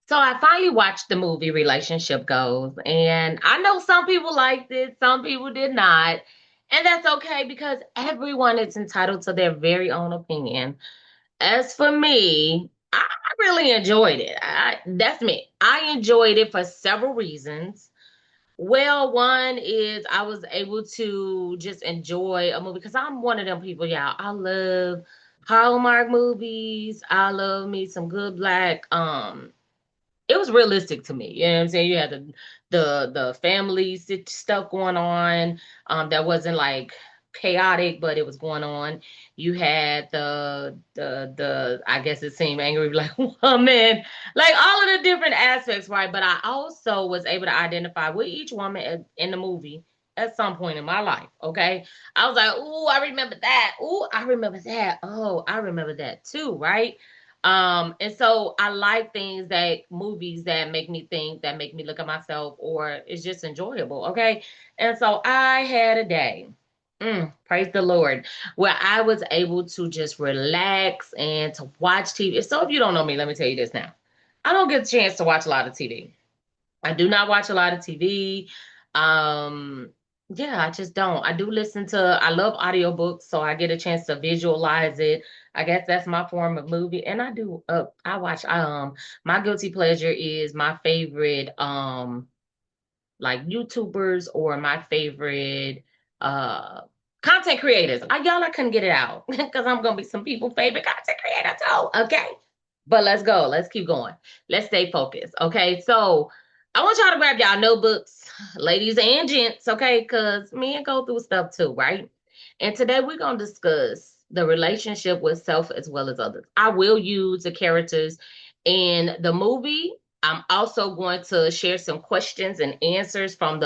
So I finally watched the movie Relationship Goals, and I know some people liked it, some people did not. And that's okay because everyone is entitled to their very own opinion. As for me, I really enjoyed it. That's me. I enjoyed it for several reasons. Well, one is I was able to just enjoy a movie because I'm one of them people, y'all. I love Hallmark movies. I love me some good black it was realistic to me. You know what I'm saying? You had the family stuff going on, that wasn't like chaotic, but it was going on. You had the I guess it seemed angry black woman, like all of the different aspects, right? But I also was able to identify with each woman in the movie at some point in my life. Okay. I was like, oh, I remember that. Oh, I remember that. Oh, I remember that too, right? And so I like things that movies that make me think, that make me look at myself, or it's just enjoyable. Okay. And so I had a day, praise the Lord, where I was able to just relax and to watch TV. So if you don't know me, let me tell you this now. I don't get a chance to watch a lot of TV. I do not watch a lot of TV. Um, yeah, I just don't. I do listen to, I love audiobooks, so I get a chance to visualize it. I guess that's my form of movie. And I do I watch my guilty pleasure is my favorite like YouTubers or my favorite uh content creators. I couldn't get it out because I'm gonna be some people's favorite content creator too. Okay. But let's go. Let's keep going. Let's stay focused. Okay. So I want y'all to grab y'all notebooks, ladies and gents, okay? Because me and go through stuff too, right? And today we're gonna discuss the relationship with self as well as others. I will use the characters in the movie. I'm also going to share some questions and answers from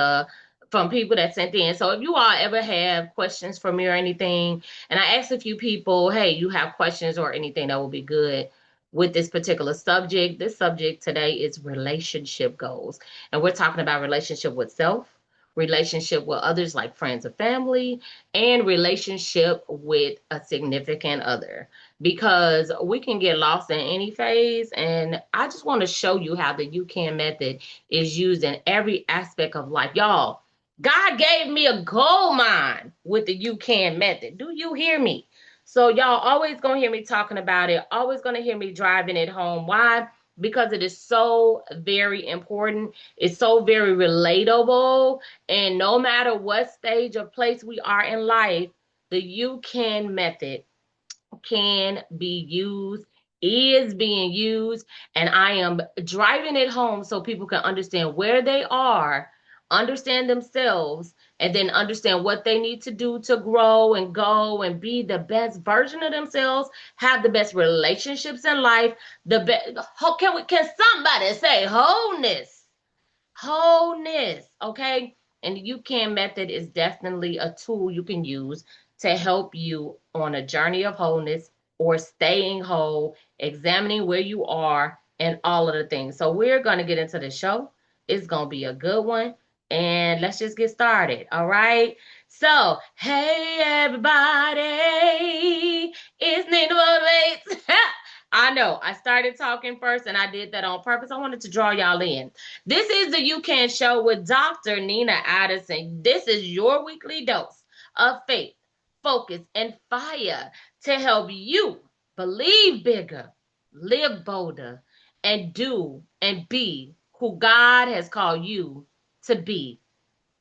people that sent in. So if you all ever have questions for me or anything, and I asked a few people, hey, you have questions or anything that will be good with this particular subject. This subject today is relationship goals. And we're talking about relationship with self, relationship with others like friends or family, and relationship with a significant other because we can get lost in any phase. And I just want to show you how the you can method is used in every aspect of life. Y'all, God gave me a gold mine with the you can method. Do you hear me? So y'all always gonna hear me talking about it, always gonna hear me driving it home. Why? Because it is so very important. It's so very relatable. And no matter what stage or place we are in life, the you can method can be used, is being used, and I am driving it home so people can understand where they are, understand themselves, and then understand what they need to do to grow and go and be the best version of themselves, have the best relationships in life, the best can somebody say wholeness? Wholeness, okay? And the you can method is definitely a tool you can use to help you on a journey of wholeness or staying whole, examining where you are, and all of the things. So we're going to get into the show. It's going to be a good one. And let's just get started. All right. So, hey, everybody. It's Nina Bates. I know I started talking first and I did that on purpose. I wanted to draw y'all in. This is the You Can Show with Dr. Nina Addison. This is your weekly dose of faith, focus, and fire to help you believe bigger, live bolder, and do and be who God has called you to be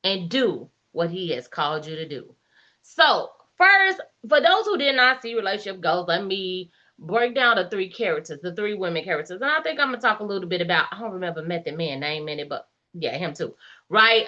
and do what He has called you to do. So, first, for those who did not see relationship goals, let me break down the three characters, the three women characters. And I think I'm gonna talk a little bit about, I don't remember Method Man name in it, but yeah, him too. Right?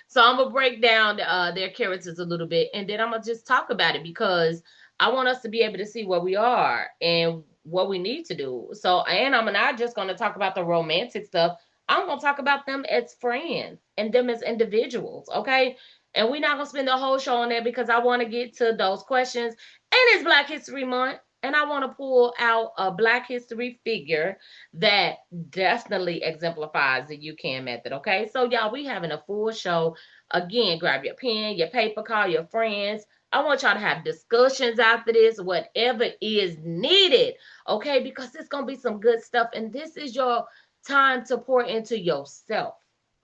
So I'm gonna break down their characters a little bit and then I'm gonna just talk about it because I want us to be able to see where we are and what we need to do. So, and I'm not just gonna talk about the romantic stuff. I'm gonna talk about them as friends and them as individuals, okay? And we're not gonna spend the whole show on there because I want to get to those questions. And it's Black History Month, and I want to pull out a Black History figure that definitely exemplifies the you can method. Okay, so y'all, we having a full show. Again, grab your pen, your paper, call your friends. I want y'all to have discussions after this, whatever is needed. Okay, because it's gonna be some good stuff, and this is your time to pour into yourself.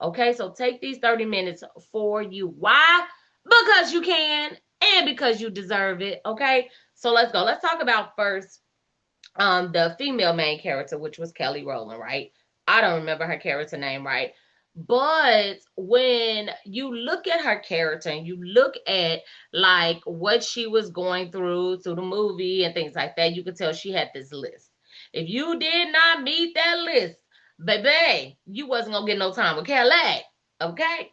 Okay, so take these 30 minutes for you. Why? Because you can and because you deserve it. Okay, so let's go. Let's talk about first the female main character, which was Kelly Rowland, right? I don't remember her character name, right? But when you look at her character and you look at like what she was going through the movie and things like that, you could tell she had this list. If you did not meet that list, baby, you wasn't gonna get no time with Kelly. Okay?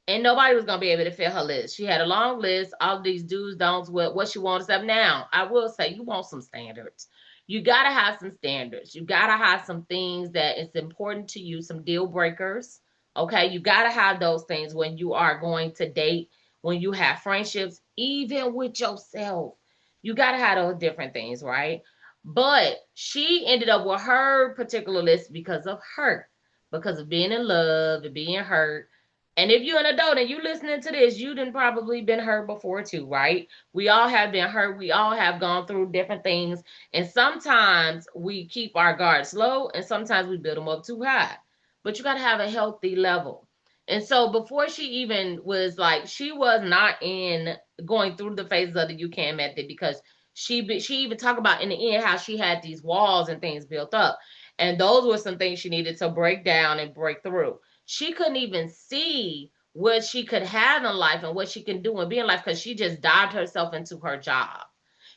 And nobody was gonna be able to fill her list. She had a long list, all of these do's, don'ts, what she wanted stuff. Now, I will say you want some standards. You gotta have some standards. You gotta have some things that it's important to you, some deal breakers. Okay, you gotta have those things when you are going to date, when you have friendships, even with yourself. You gotta have those different things, right? But she ended up with her particular list because of her, because of being in love and being hurt, and if you're an adult and you listening to this, you done probably been hurt before too, right? We all have been hurt. We all have gone through different things. And sometimes we keep our guards low and sometimes we build them up too high. But you got to have a healthy level. And so before she even was like, she was not in going through the phases of the you can method, because she even talked about in the end how she had these walls and things built up. And those were some things she needed to break down and break through. She couldn't even see what she could have in life and what she can do and be in life because she just dived herself into her job.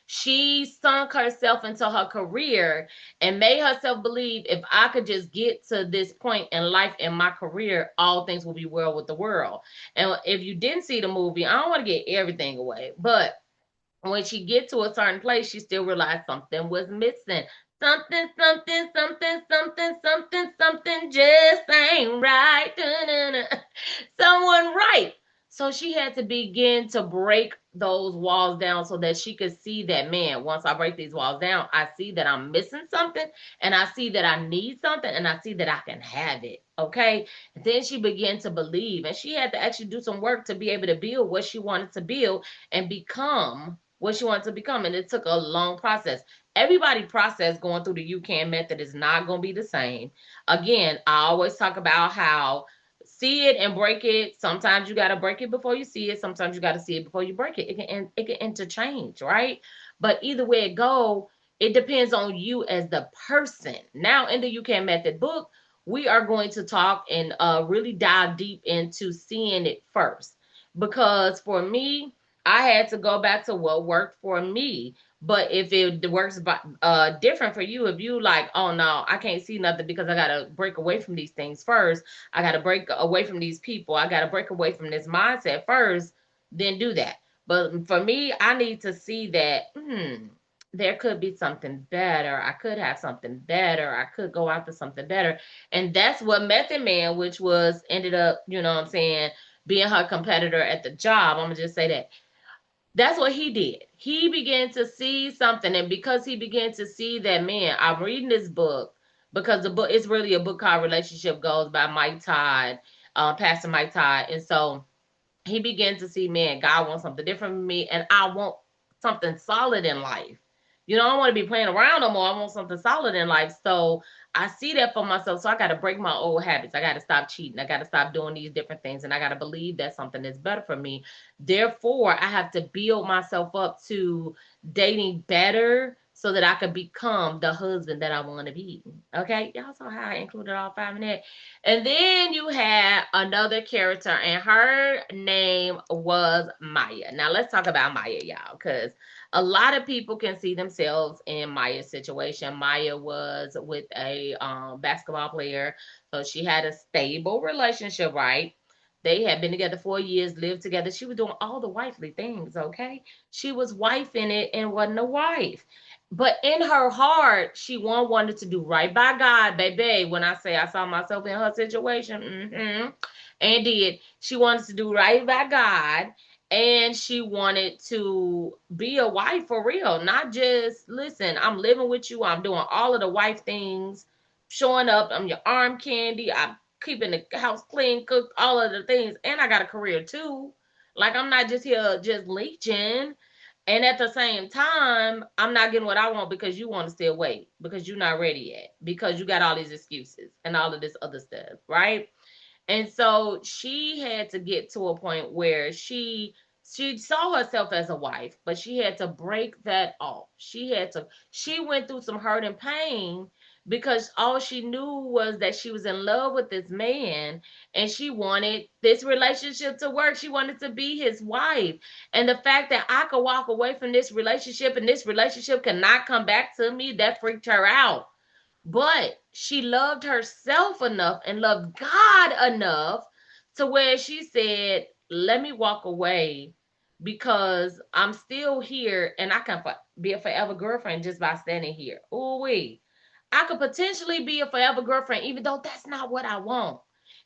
She sunk herself into her career and made herself believe, if I could just get to this point in life in my career, all things will be well with the world. And if you didn't see the movie, I don't want to get everything away, but when she get to a certain place, she still realized something was missing. Something, something, something, something, something, something just ain't right. Someone right. So she had to begin to break those walls down so that she could see that, man, once I break these walls down, I see that I'm missing something, and I see that I need something, and I see that I can have it. Okay. And then she began to believe, and she had to actually do some work to be able to build what she wanted to build and become what she wanted to become. And it took a long process. Everybody process going through the you can method is not going to be the same. Again, I always talk about how see it and break it. Sometimes you got to break it before you see it. Sometimes you got to see it before you break it. It can interchange, right? But either way it go, it depends on you as the person. Now in the you can method book, we are going to talk and really dive deep into seeing it first. Because for me, I had to go back to what worked for me. But if it works different for you, if you like, oh no, I can't see nothing because I gotta break away from these things first. I gotta break away from these people. I gotta break away from this mindset first. Then do that. But for me, I need to see that there could be something better. I could have something better. I could go after something better. And that's what Method Man, which was ended up, you know what I'm saying, being her competitor at the job. I'm gonna just say that that's what he did. He began to see something, and because he began to see that, man, I'm reading this book because the book is really a book called Relationship Goals by Mike Todd, Pastor Mike Todd. And so he began to see, man, God wants something different from me, and I want something solid in life. You know, I don't want to be playing around no more. I want something solid in life. So I see that for myself. So I got to break my old habits. I got to stop cheating. I got to stop doing these different things. And I got to believe that something is better for me. Therefore, I have to build myself up to dating better so that I can become the husband that I want to be. Okay. Y'all saw how I included all five in that. And then you had another character, and her name was Maya. Now let's talk about Maya, y'all, because a lot of people can see themselves in Maya's situation. Maya was with a basketball player, so she had a stable relationship, right? They had been together 4 years, lived together. She was doing all the wifely things, okay? She was wifing it and wasn't a wife. But in her heart, she wanted to do right by God, baby. When I say I saw myself in her situation, and did. She wanted to do right by God, and she wanted to be a wife for real, not just listen, I'm living with you, I'm doing all of the wife things, showing up, I'm your arm candy, I'm keeping the house clean, cooked, all of the things, and I got a career too. Like I'm not just here just leeching. And at the same time, I'm not getting what I want because you want to still wait, because you're not ready yet, because you got all these excuses and all of this other stuff, right? And so she had to get to a point where she saw herself as a wife, but she had to break that off. She went through some hurt and pain because all she knew was that she was in love with this man and she wanted this relationship to work. She wanted to be his wife. And the fact that I could walk away from this relationship and this relationship cannot come back to me, that freaked her out. But she loved herself enough and loved God enough to where she said, let me walk away because I'm still here and I can be a forever girlfriend just by standing here. Ooh wee. I could potentially be a forever girlfriend even though that's not what I want.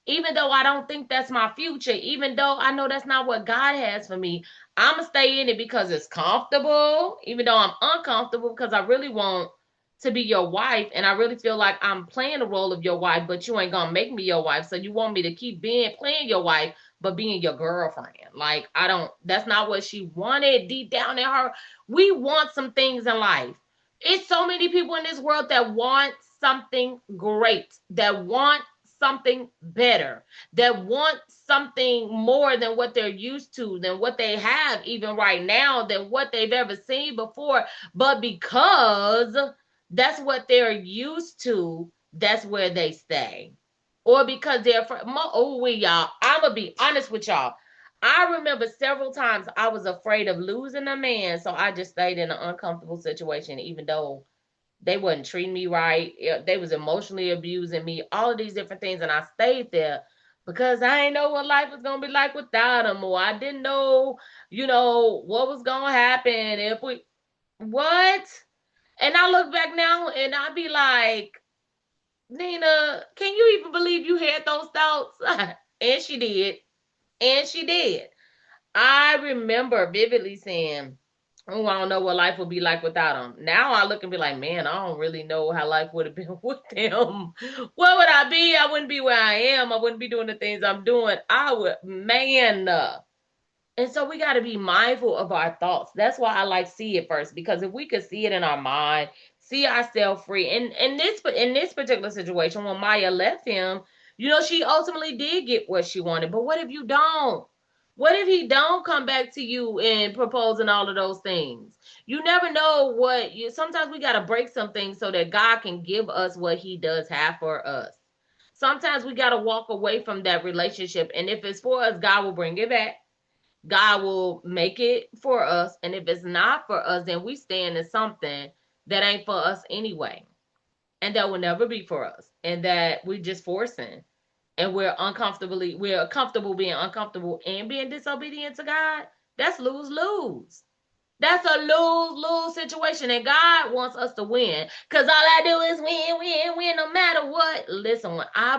Even though I don't think that's my future, even though I know that's not what God has for me, I'm going to stay in it because it's comfortable, even though I'm uncomfortable because I really want to be your wife and I really feel like I'm playing the role of your wife, but you ain't gonna make me your wife. So you want me to keep being playing your wife, but being your girlfriend. Like I don't that's not what she wanted deep down in her. We want some things in life. It's so many people in this world that want something great, that want something better, that want something more than what they're used to, than what they have even right now, than what they've ever seen before. But because that's what they're used to, that's where they stay. Or because they're oh we y'all, I'm gonna be honest with y'all. I remember several times I was afraid of losing a man, so I just stayed in an uncomfortable situation, even though they wasn't treating me right. They was emotionally abusing me, all of these different things, and I stayed there because I didn't know what life was gonna be like without them, or I didn't know, what was gonna happen if we what. And I look back now and I be like, Nina, can you even believe you had those thoughts? And she did. And she did. I remember vividly saying, oh, I don't know what life would be like without him. Now I look and be like, man, I don't really know how life would have been with him. What would I be? I wouldn't be where I am. I wouldn't be doing the things I'm doing. I would, man. And so we got to be mindful of our thoughts. That's why I like see it first, because if we could see it in our mind, see ourselves free. And in this particular situation, when Maya left him, she ultimately did get what she wanted. But what if you don't? What if he don't come back to you and propose and all of those things? You never know what you. Sometimes we got to break some things so that God can give us what He does have for us. Sometimes we got to walk away from that relationship, and if it's for us, God will bring it back. God will make it for us. And if it's not for us, then we stand in something that ain't for us anyway. And that will never be for us. And that we just forcing. And we're comfortable being uncomfortable and being disobedient to God. That's lose-lose. That's a lose-lose situation. And God wants us to win. Because all I do is win, win, win, no matter what. Listen, when I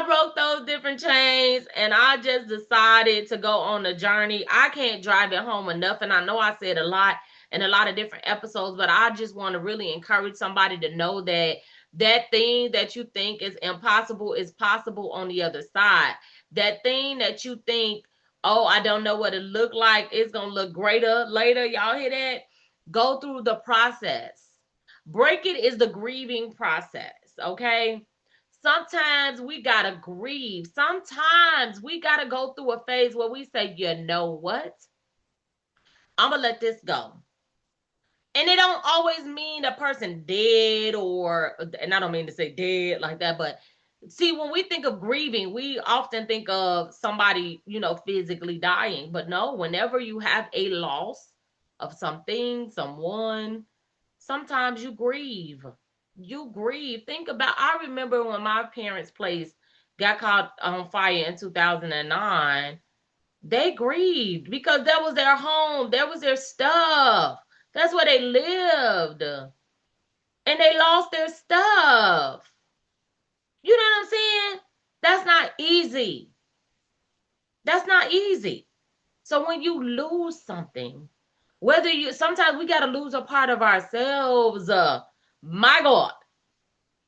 broke those different chains and I just decided to go on a journey, I can't drive it home enough. And I know I said a lot in a lot of different episodes, but I just want to really encourage somebody to know that that thing that you think is possible on the other side. That thing that you think, oh, I don't know what it looked like, it's going to look greater later. Y'all hear that? Go through the process. Break it is the grieving process, okay? Sometimes we gotta grieve. Sometimes we gotta go through a phase where we say, you know what? I'm gonna let this go. And it don't always mean a person dead and I don't mean to say dead like that, but see, when we think of grieving, we often think of somebody, physically dying. But no, whenever you have a loss of something, someone, sometimes you grieve. You grieve. I remember when my parents' place got caught on fire in 2009, they grieved because that was their home, that was their stuff. That's where they lived. And they lost their stuff. You know what I'm saying? That's not easy. That's not easy. So when you lose something, sometimes we got to lose a part of ourselves. My God.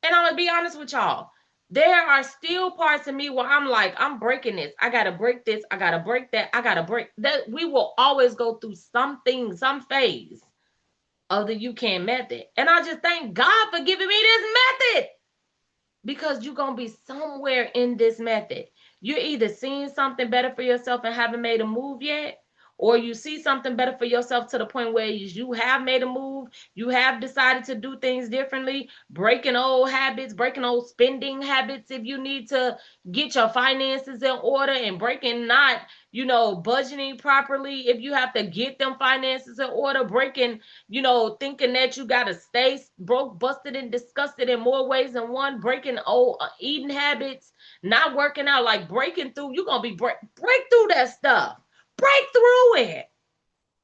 And I'm going to be honest with y'all. There are still parts of me where I'm like, I'm breaking this. I gotta break this. I gotta break that. I gotta break that. We will always go through something, some phase of the you can method. And I just thank God for giving me this method, because you're going to be somewhere in this method. You're either seeing something better for yourself and haven't made a move yet, or you see something better for yourself to the point where you have made a move, you have decided to do things differently, breaking old habits, breaking old spending habits if you need to get your finances in order, and breaking not, budgeting properly if you have to get them finances in order, breaking, thinking that you got to stay broke, busted, and disgusted in more ways than one, breaking old eating habits, not working out, like breaking through. You're going to be break through that stuff. Break through it.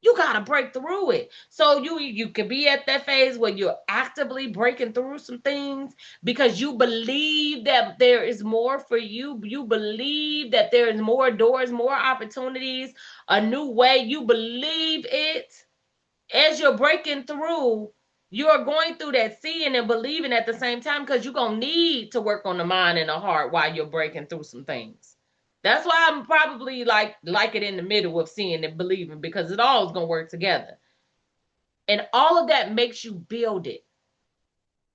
You got to break through it. So you could be at that phase where you're actively breaking through some things because you believe that there is more for you. You believe that there is more doors, more opportunities, a new way. You believe it. As you're breaking through, you're going through that seeing and believing at the same time, because you're going to need to work on the mind and the heart while you're breaking through some things. That's why I'm probably like it in the middle of seeing and believing, because it all is going to work together. And all of that makes you build it.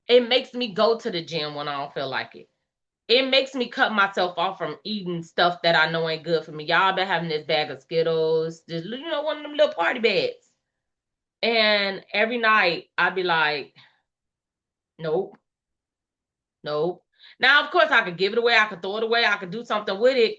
It makes me go to the gym when I don't feel like it. It makes me cut myself off from eating stuff that I know ain't good for me. Y'all been having this bag of Skittles, just, one of them little party bags. And every night I'd be like, nope, nope. Now, of course, I could give it away. I could throw it away. I could do something with it.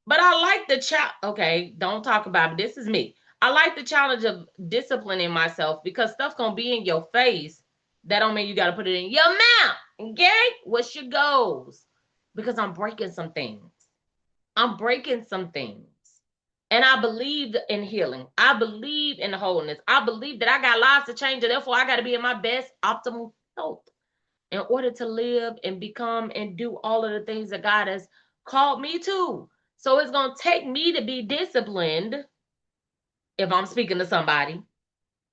But I like the challenge. Okay, don't talk about it. This is me. I like the challenge of disciplining myself, because stuff gonna be in your face. That don't mean you gotta put it in your mouth. Okay? What's your goals? Because I'm breaking some things. I'm breaking some things. And I believe in healing. I believe in wholeness. I believe that I got lives to change, and therefore I got to be in my best optimal health in order to live and become and do all of the things that God has called me to. So it's going to take me to be disciplined, if I'm speaking to somebody,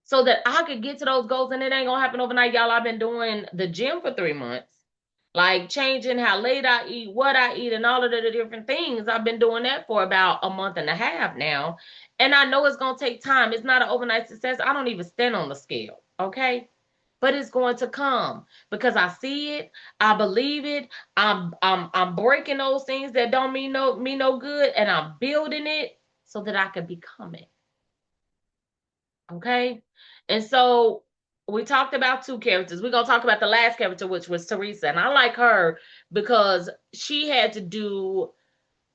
so that I could get to those goals. And it ain't going to happen overnight, y'all. I've been doing the gym for 3 months, like changing how late I eat, what I eat, and all of the different things. I've been doing that for about a month and a half now. And I know it's going to take time. It's not an overnight success. I don't even stand on the scale. Okay. But it's going to come because I see it. I believe it. I'm breaking those things that don't me no good, and I'm building it so that I can become it. Okay. And so we talked about two characters. We're going to talk about the last character, which was Teresa. And I like her because she had to do,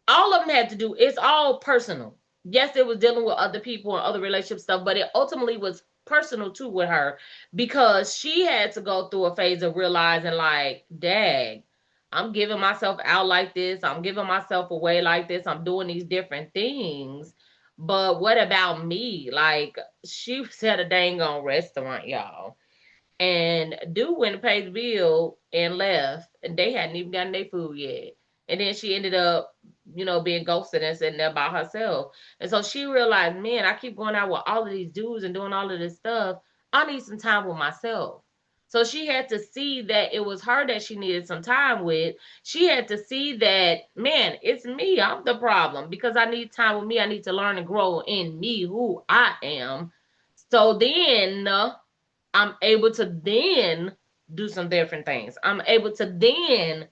all of them had to do, it's all personal. Yes, it was dealing with other people and other relationship stuff, but it ultimately was personal too with her, because she had to go through a phase of realizing, like, dang, I'm giving myself out like this. I'm giving myself away like this. I'm doing these different things. But what about me? Like, she was at a dang on restaurant, y'all. And dude went to pay the bill and left, and they hadn't even gotten their food yet. And then she ended up, being ghosted and sitting there by herself. And so she realized, man, I keep going out with all of these dudes and doing all of this stuff. I need some time with myself. So she had to see that it was her that she needed some time with. She had to see that, man, it's me. I'm the problem, because I need time with me. I need to learn and grow in me, who I am. So then I'm able to then do some different things. I'm able to then,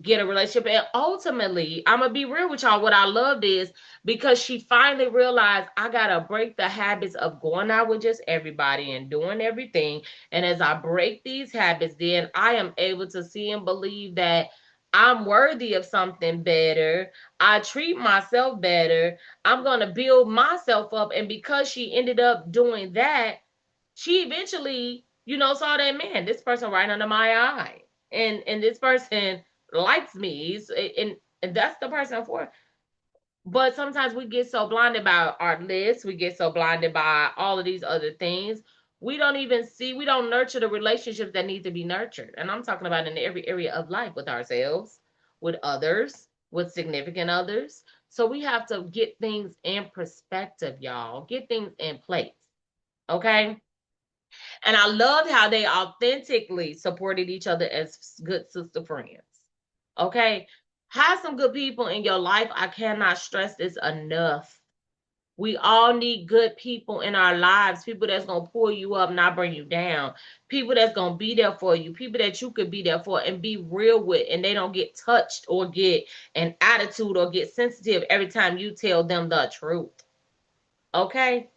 get a relationship. And ultimately, I'm going to be real with y'all. What I loved is because she finally realized, I got to break the habits of going out with just everybody and doing everything. And as I break these habits, then I am able to see and believe that I'm worthy of something better. I treat myself better. I'm going to build myself up. And because she ended up doing that, she eventually, saw that, man, this person right under my eye. And this person likes me. And that's the person for. But sometimes we get so blinded by our list, we get so blinded by all of these other things. We don't even see, we don't nurture the relationships that need to be nurtured. And I'm talking about in every area of life, with ourselves, with others, with significant others. So we have to get things in perspective, y'all. Get things in place. Okay? And I loved how they authentically supported each other as good sister friends. Okay? Have some good people in your life. I cannot stress this enough. We all need good people in our lives, people that's going to pull you up, not bring you down, people that's going to be there for you, people that you could be there for and be real with, and they don't get touched or get an attitude or get sensitive every time you tell them the truth. Okay?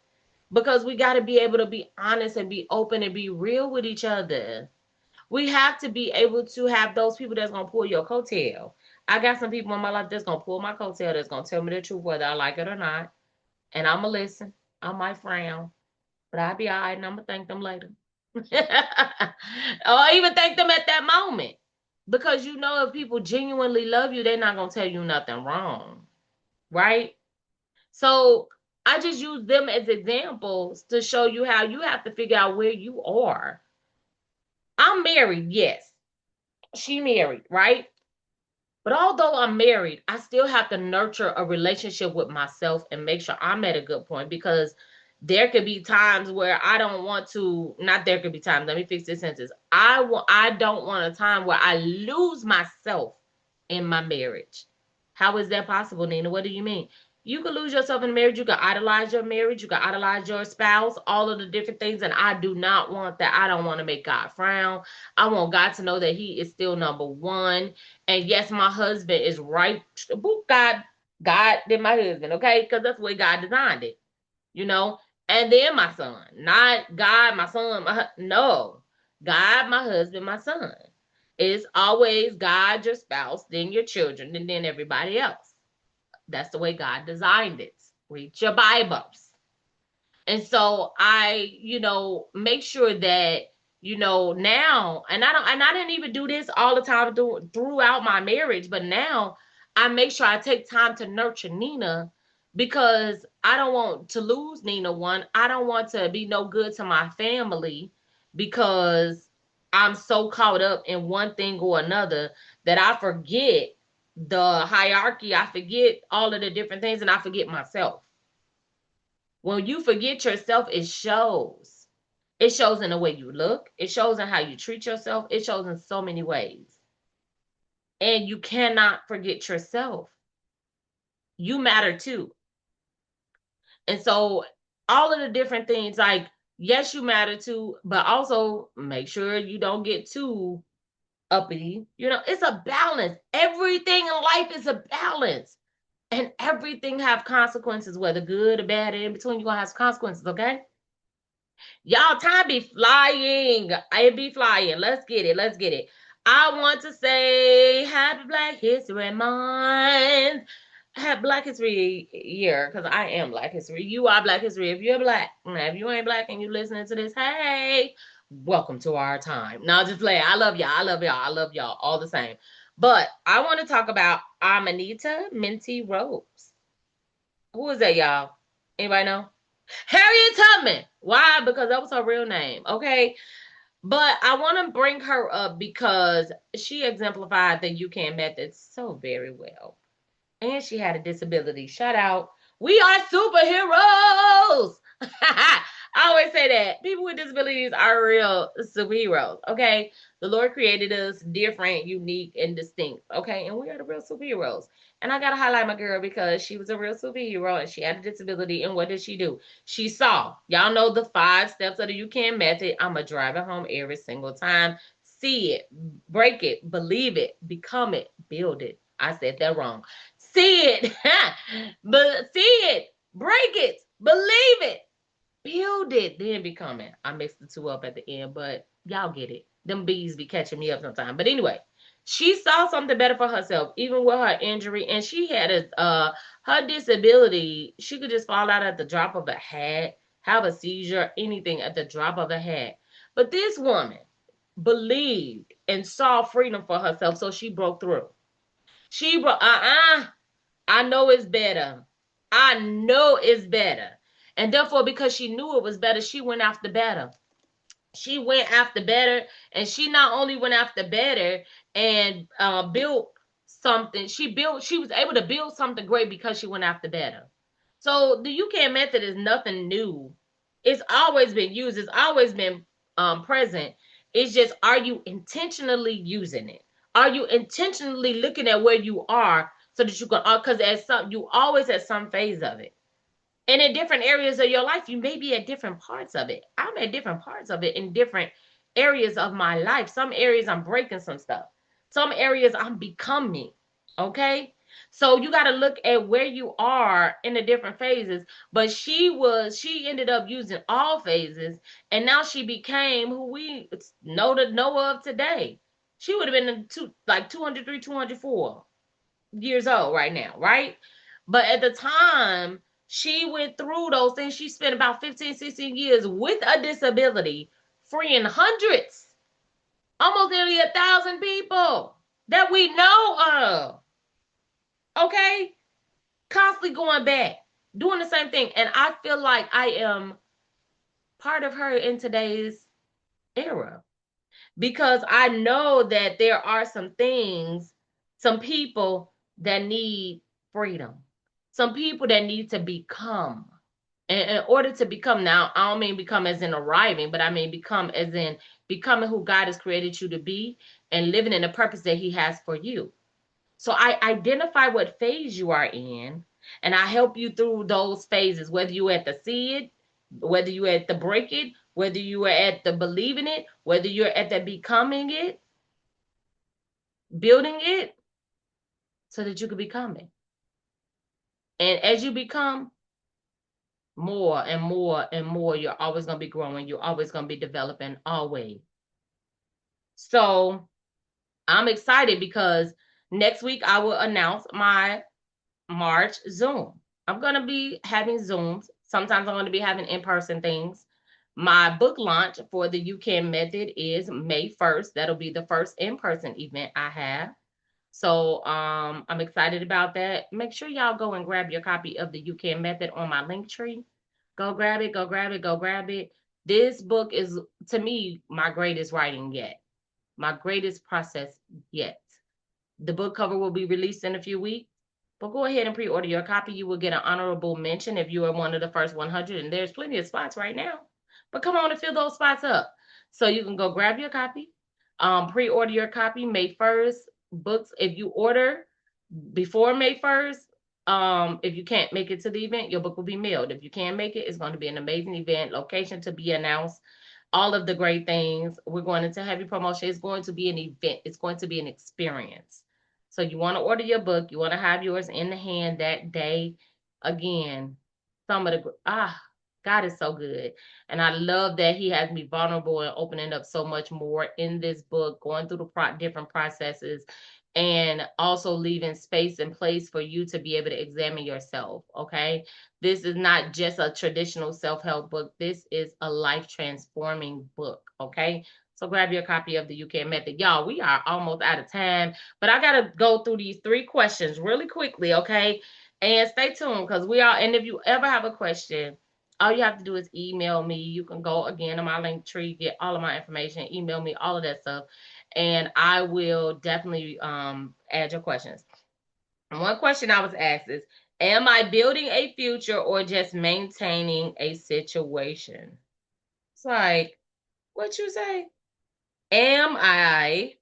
Because we got to be able to be honest and be open and be real with each other. We have to be able to have those people that's going to pull your coattail. I got some people in my life that's going to pull my coattail, that's going to tell me the truth whether I like it or not. And I'm going to listen. I might frown, but I'll be all right, and I'm going to thank them later. Or even thank them at that moment. Because you know if people genuinely love you, they're not going to tell you nothing wrong. Right? So I just use them as examples to show you how you have to figure out where you are. I'm married, yes. She married, right? But although I'm married, I still have to nurture a relationship with myself and make sure I'm at a good point, because there could be times where I don't want to, not there could be times, let me fix this sentence. I don't want a time where I lose myself in my marriage. How is that possible, Nina? What do you mean? You could lose yourself in marriage. You could idolize your marriage. You could idolize your spouse, all of the different things. And I do not want that. I don't want to make God frown. I want God to know that He is still number one. And yes, my husband is right. God did my husband, okay? Because that's the way God designed it, you know? And then my son, not God, my son, no. God, my husband, my son. It's always God, your spouse, then your children, and then everybody else. That's the way God designed it. Read your Bibles. And so I, make sure that, now, and I didn't even do this all the time throughout my marriage, but now I make sure I take time to nurture Nina, because I don't want to lose Nina. One, I don't want to be no good to my family because I'm so caught up in one thing or another that I forget the hierarchy. I forget all of the different things, and I forget myself. When you forget yourself, it shows. It shows in the way you look. It shows in how you treat yourself. It shows in so many ways. And you cannot forget yourself. You matter too. And so all of the different things, like, yes, you matter too, but also make sure you don't get too uppity. It's a balance. Everything in life is a balance. And everything have consequences, whether good or bad, and in between, you're going to have consequences, okay? Y'all, time be flying. I be flying. Let's get it. Let's get it. I want to say happy Black History Month. Happy Black History Year, because I am Black History. You are Black History if you're Black. Now, if you ain't Black and you listening to this, hey, welcome to our time. Now, just play. I love y'all. I love y'all. I love y'all all the same. But I want to talk about Amanita Minty Rose. Who is that, y'all? Anybody know? Harriet Tubman. Why? Because that was her real name. Okay. But I want to bring her up because she exemplified the UCAN method so very well. And she had a disability. Shout out. We are superheroes. I always say that. People with disabilities are real superheroes. Okay. The Lord created us different, unique, and distinct. Okay. And we are the real superheroes. And I got to highlight my girl because she was a real superhero and she had a disability. And what did she do? She saw. Y'all know the 5 steps of the UCAN method. I'm going to drive it home every single time. See it, break it, believe it, become it, build it. I said that wrong. See it, but see it, break it, believe it, build it, then become it. I mixed the two up at the end, but y'all get it. Them bees be catching me up sometimes. But anyway, she saw something better for herself, even with her injury, and she had her disability. She could just fall out at the drop of a hat, have a seizure, anything at the drop of a hat. But this woman believed and saw freedom for herself, so she broke through. She broke. I know it's better. I know it's better. And therefore, because she knew it was better, she went after better. She went after better, and she not only went after better and built something. She was able to build something great because she went after better. So the UCAN method is nothing new. It's always been used. It's always been present. It's just, are you intentionally using it? Are you intentionally looking at where you are so that you can, because you always at some phase of it. And in different areas of your life, you may be at different parts of it. I'm at different parts of it in different areas of my life. Some areas I'm breaking some stuff. Some areas I'm becoming. Okay? So you got to look at where you are in the different phases. But she ended up using all phases, and now she became who we know of today. She would have been like 203, 204 years old right now, right? But at the time, she went through those things. She spent about 15, 16 years with a disability, freeing hundreds, almost nearly 1,000 people that we know of. Okay? Constantly going back, doing the same thing. And I feel like I am part of her in today's era, because I know that there are some things, some people that need freedom, some people that need to become. And in order to become, now, I don't mean become as in arriving, but I mean become as in becoming who God has created you to be and living in the purpose that He has for you. So I identify what phase you are in, and I help you through those phases, whether you're at the see it, whether you're at the break it, whether you are at the believing it, whether you're at the becoming it, building it, so that you can become it. And as you become more and more and more, you're always going to be growing. You're always going to be developing, always. So I'm excited because next week I will announce my March Zoom. I'm going to be having Zooms. Sometimes I'm going to be having in-person things. My book launch for the You Can Method is May 1st. That'll be the first in-person event I have. So I'm excited about that. Make sure y'all go and grab your copy of the You Can Method on my link tree. Go grab it, go grab it, go grab it. This book is, to me, my greatest writing yet. My greatest process yet. The book cover will be released in a few weeks. But go ahead and pre-order your copy. You will get an honorable mention if you are one of the first 100. And there's plenty of spots right now. But come on and fill those spots up. So you can go grab your copy. Pre-order your copy May 1st. Books, if you order before May 1st, if you can't make it to the event, your book will be mailed. If you can't make it, it's going to be an amazing event. Location to be announced. All of the great things. We're going into heavy promotion. It's going to be an event. It's going to be an experience. So you want to order your book. You want to have yours in the hand that day. Again, God is so good. And I love that He has me vulnerable and opening up so much more in this book, going through the different processes, and also leaving space and place for you to be able to examine yourself. Okay. This is not just a traditional self-help book. This is a life transforming book. Okay. So grab your copy of the You Can Method. Y'all, we are almost out of time, but I got to go through these 3 questions really quickly. Okay. And stay tuned, because and if you ever have a question, all you have to do is email me. You can go again on my link tree, get all of my information, email me, all of that stuff, and I will definitely add your questions. And one question I was asked is, am I building a future or just maintaining a situation? It's like, what you say? Am I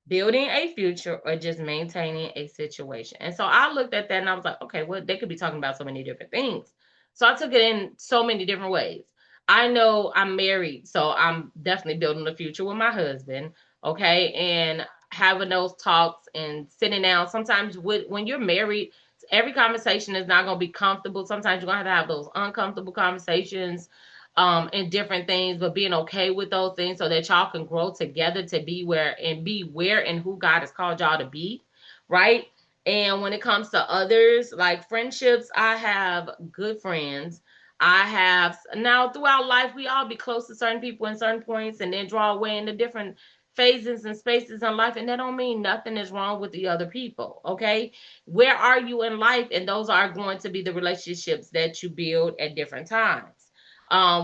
building a future or just maintaining a situation? And so I looked at that and I was like, okay, well, they could be talking about so many different things. So I took it in so many different ways. I know I'm married, so I'm definitely building a future with my husband. Okay. And having those talks and sitting down. Sometimes when you're married, every conversation is not going to be comfortable. Sometimes you're going to have those uncomfortable conversations and different things, but being okay with those things so that y'all can grow together to be where and who God has called y'all to be, right? And when it comes to others, like friendships, I have good friends. I have now throughout life, we all be close to certain people in certain points and then draw away into different phases and spaces in life. And that don't mean nothing is wrong with the other people. Okay. Where are you in life? And those are going to be the relationships that you build at different times.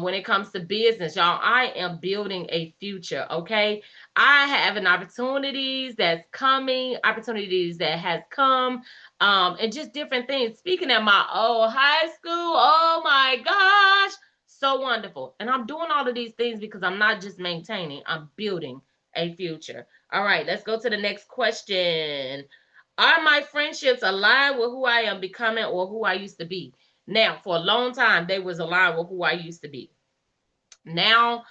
When it comes to business, y'all, I am building a future. Okay. I have an opportunities that's coming, opportunities that has come, and just different things. Speaking at my old high school, oh my gosh, so wonderful. And I'm doing all of these things because I'm not just maintaining, I'm building a future. All right, let's go to the next question. Are my friendships aligned with who I am becoming or who I used to be? Now, for a long time, they was aligned with who I used to be. Now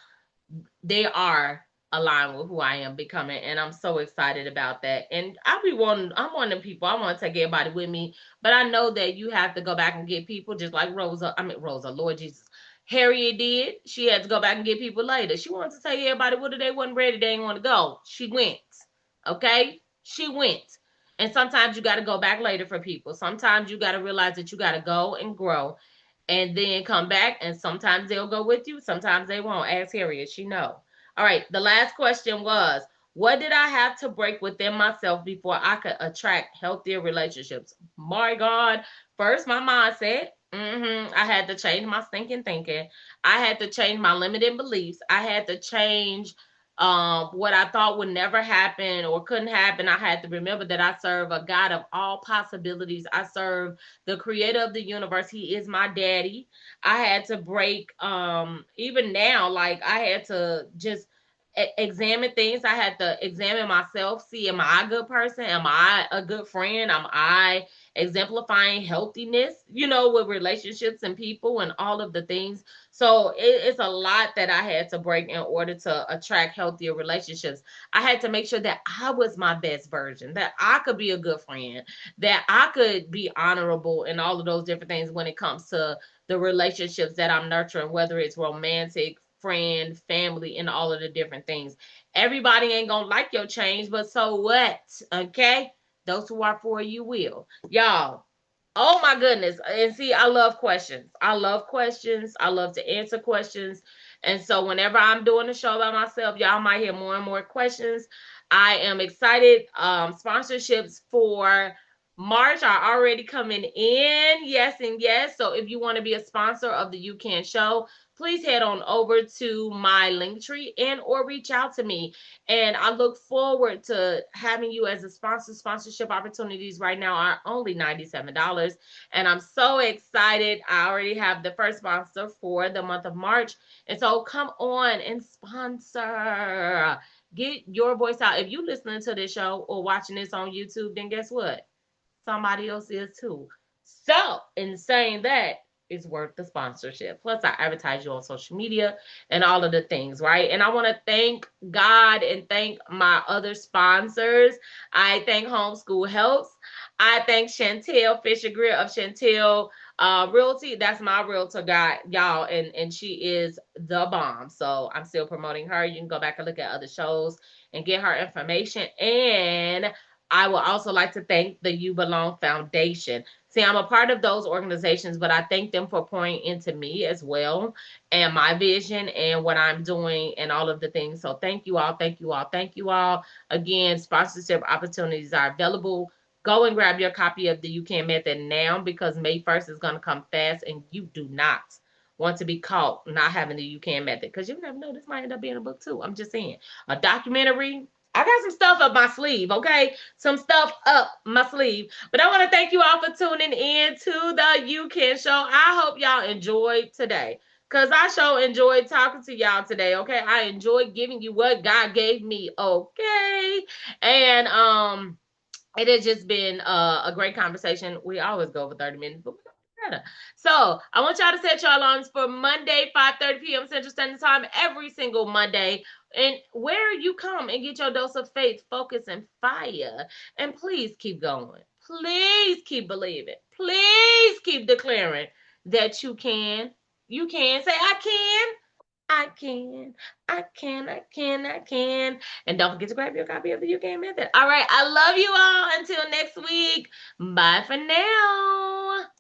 they are aligned with who I am becoming, and I'm so excited about that. And I'm one of them people. I want to take everybody with me, but I know that you have to go back and get people, just like Rosa, Lord Jesus. Harriet did. She had to go back and get people later. She wanted to tell everybody what if they wasn't ready, they didn't want to go. She went. Okay? She went. And sometimes you got to go back later for people. Sometimes you got to realize that you got to go and grow and then come back, and sometimes they'll go with you, sometimes they won't. Ask Harriet, she know. All right, the last question was, what did I have to break within myself before I could attract healthier relationships? My God, first my mindset. I had to change my stinking thinking. I had to change my limiting beliefs. I had to change what I thought would never happen or couldn't happen. I had to remember that I serve a God of all possibilities. I serve the creator of the universe. He is my daddy. I had to break, even now, like I had to just examine things. I had to examine myself, see, am I a good person? Am I a good friend? Am I exemplifying healthiness, with relationships and people and all of the things? So it's a lot that I had to break in order to attract healthier relationships. I had to make sure that I was my best version, that I could be a good friend, that I could be honorable, and all of those different things when it comes to the relationships that I'm nurturing, whether it's romantic, friend, family, and all of the different things. Everybody ain't gonna like your change, but so what? Okay? Those who are for you will. Y'all, oh my goodness. And see, I love questions. I love questions. I love to answer questions. And so whenever I'm doing the show by myself, y'all might hear more and more questions. I am excited. Sponsorships for March are already coming in. Yes, and yes. So if you want to be a sponsor of the You Can Show, please head on over to my link tree and or reach out to me. And I look forward to having you as a sponsor. Sponsorship opportunities right now are only $97. And I'm so excited. I already have the first sponsor for the month of March. And so come on and sponsor. Get your voice out. If you listening to this show or watching this on YouTube, then guess what? Somebody else is too. So, in saying that, it's worth the sponsorship. Plus, I advertise you on social media and all of the things, right? And I want to thank God and thank my other sponsors. I thank Homeschool Helps. I thank Chantel Fisher Greer of Chantel Realty. That's my realtor guy, y'all, and she is the bomb. So I'm still promoting her. You can go back and look at other shows and get her information. And I would also like to thank the You Belong Foundation. See, I'm a part of those organizations, but I thank them for pouring into me as well and my vision and what I'm doing and all of the things. So thank you all, thank you all, thank you all. Again, sponsorship opportunities are available. Go and grab your copy of the You Can Method now, because May 1st is going to come fast and you do not want to be caught not having the You Can Method, because you never know, this might end up being a book too. I'm just saying. A documentary. I got some stuff up my sleeve, okay? Some stuff up my sleeve. But I want to thank you all for tuning in to the You Can Show. I hope y'all enjoyed today, because I sure enjoyed talking to y'all today, okay? I enjoyed giving you what God gave me, okay? And it has just been a great conversation. We always go over 30 minutes, but we go better. So I want y'all to set your alarms for Monday, 5:30 p.m. Central Standard Time, every single Monday. And where you come and get your dose of faith, focus, and fire. And please keep going. Please keep believing. Please keep declaring that you can. You can. Say, I can. I can, I can, I can, I can. And don't forget to grab your copy of the You Can Method. All right, I love you all. Until next week. Bye for now.